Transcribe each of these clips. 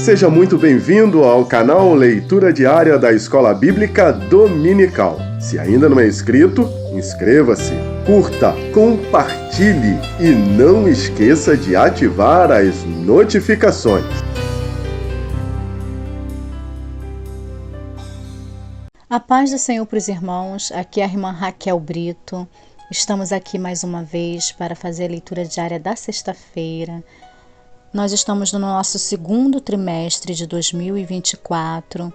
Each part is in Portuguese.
Seja muito bem-vindo ao canal Leitura Diária da Escola Bíblica Dominical. Se ainda não é inscrito, inscreva-se, curta, compartilhe e não esqueça de ativar as notificações. A paz do Senhor para os irmãos, aqui é a irmã Raquel Brito. Estamos aqui mais uma vez para fazer a leitura diária da sexta-feira. Nós estamos no nosso segundo trimestre de 2024.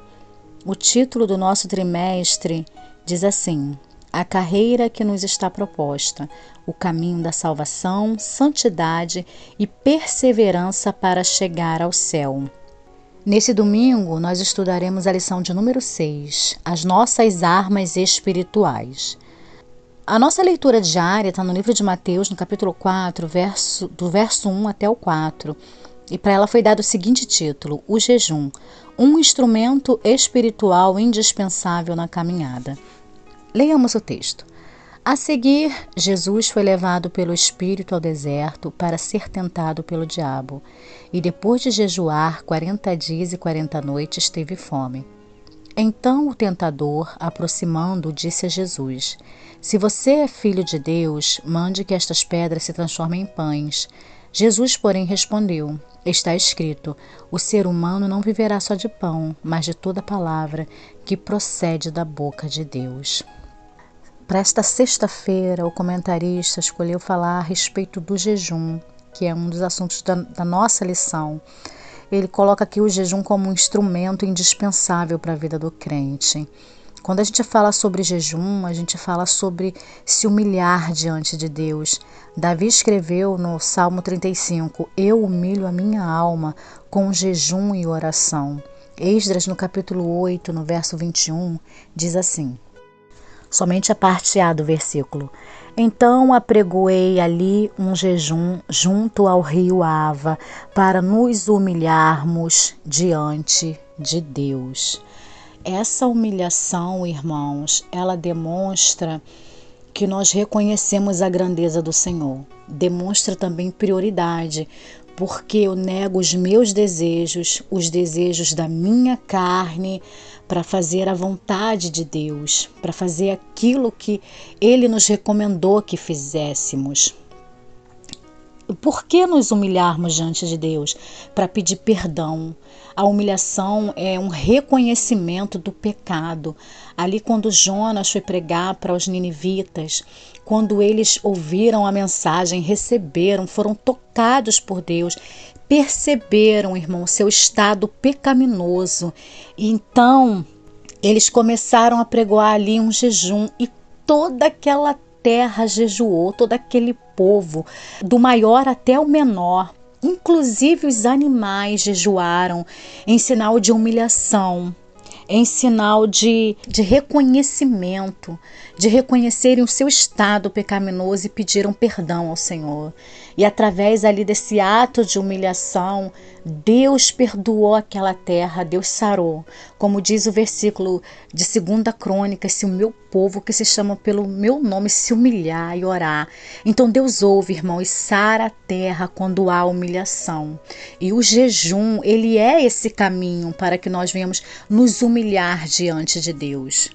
O título do nosso trimestre diz assim: A carreira que nos está proposta, o caminho da salvação, santidade e perseverança para chegar ao céu. Nesse domingo, nós estudaremos a lição de número 6, as nossas armas espirituais. A nossa leitura diária está no livro de Mateus, no capítulo 4, do verso 1 até o 4. E para ela foi dado o seguinte título: O jejum, um instrumento espiritual indispensável na caminhada. Leiamos o texto. A seguir, Jesus foi levado pelo Espírito ao deserto para ser tentado pelo diabo. E depois de jejuar 40 dias e 40 noites, teve fome. Então o tentador, aproximando, disse a Jesus: Se você é filho de Deus, mande que estas pedras se transformem em pães. Jesus, porém, respondeu: Está escrito, o ser humano não viverá só de pão, mas de toda palavra que procede da boca de Deus. Para esta sexta-feira, o comentarista escolheu falar a respeito do jejum, que é um dos assuntos da nossa lição. Ele coloca aqui o jejum como um instrumento indispensável para a vida do crente. Quando a gente fala sobre jejum, a gente fala sobre se humilhar diante de Deus. Davi escreveu no Salmo 35, Eu humilho a minha alma com jejum e oração. Esdras, no capítulo 8, no verso 21, diz assim, somente a parte A do versículo. Então apregoei ali um jejum junto ao rio Ava, para nos humilharmos diante de Deus. Essa humilhação, irmãos, ela demonstra que nós reconhecemos a grandeza do Senhor. Demonstra também prioridade, porque eu nego os meus desejos, os desejos da minha carne, para fazer a vontade de Deus, para fazer aquilo que Ele nos recomendou que fizéssemos. Por que nos humilharmos diante de Deus? Para pedir perdão. A humilhação é um reconhecimento do pecado. Ali quando Jonas foi pregar para os ninivitas, quando eles ouviram a mensagem, receberam, foram tocados por Deus, perceberam, irmão, seu estado pecaminoso. E então, eles começaram a pregoar ali um jejum e toda aquela terra jejuou, todo aquele povo, do maior até o menor, inclusive os animais jejuaram em sinal de humilhação, em sinal de reconhecimento, de reconhecerem o seu estado pecaminoso e pediram perdão ao Senhor. E através ali desse ato de humilhação, Deus perdoou aquela terra, Deus sarou. Como diz o versículo de 2 Crônicas, se o meu povo que se chama pelo meu nome se humilhar e orar. Então Deus ouve, irmão, e sara a terra quando há humilhação. E o jejum, ele é esse caminho para que nós venhamos nos humilhar diante de Deus.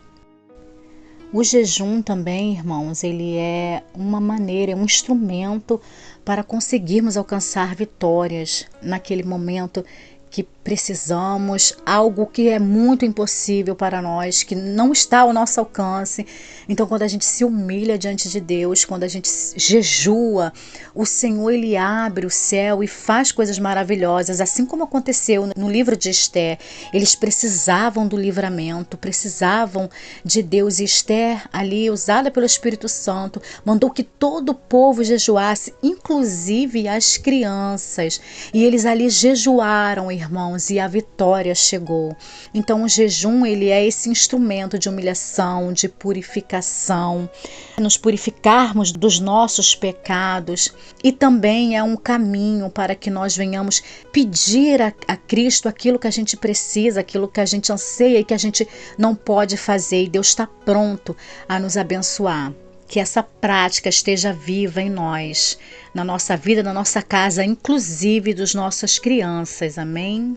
O jejum também, irmãos, ele é uma maneira, é um instrumento para conseguirmos alcançar vitórias naquele momento que precisamos, algo que é muito impossível para nós, que não está ao nosso alcance. Então, quando a gente se humilha diante de Deus, quando a gente jejua, o Senhor, ele abre o céu e faz coisas maravilhosas, assim como aconteceu no livro de Esther. Eles precisavam do livramento, precisavam de Deus, e Esther, ali usada pelo Espírito Santo, mandou que todo o povo jejuasse, inclusive as crianças, e eles ali jejuaram, irmãos, e a vitória chegou. Então o jejum, ele é esse instrumento de humilhação, de purificação, nos purificarmos dos nossos pecados, e também é um caminho para que nós venhamos pedir a Cristo aquilo que a gente precisa, aquilo que a gente anseia e que a gente não pode fazer, e Deus está pronto a nos abençoar. Que essa prática esteja viva em nós, na nossa vida, na nossa casa, inclusive dos nossas crianças. Amém?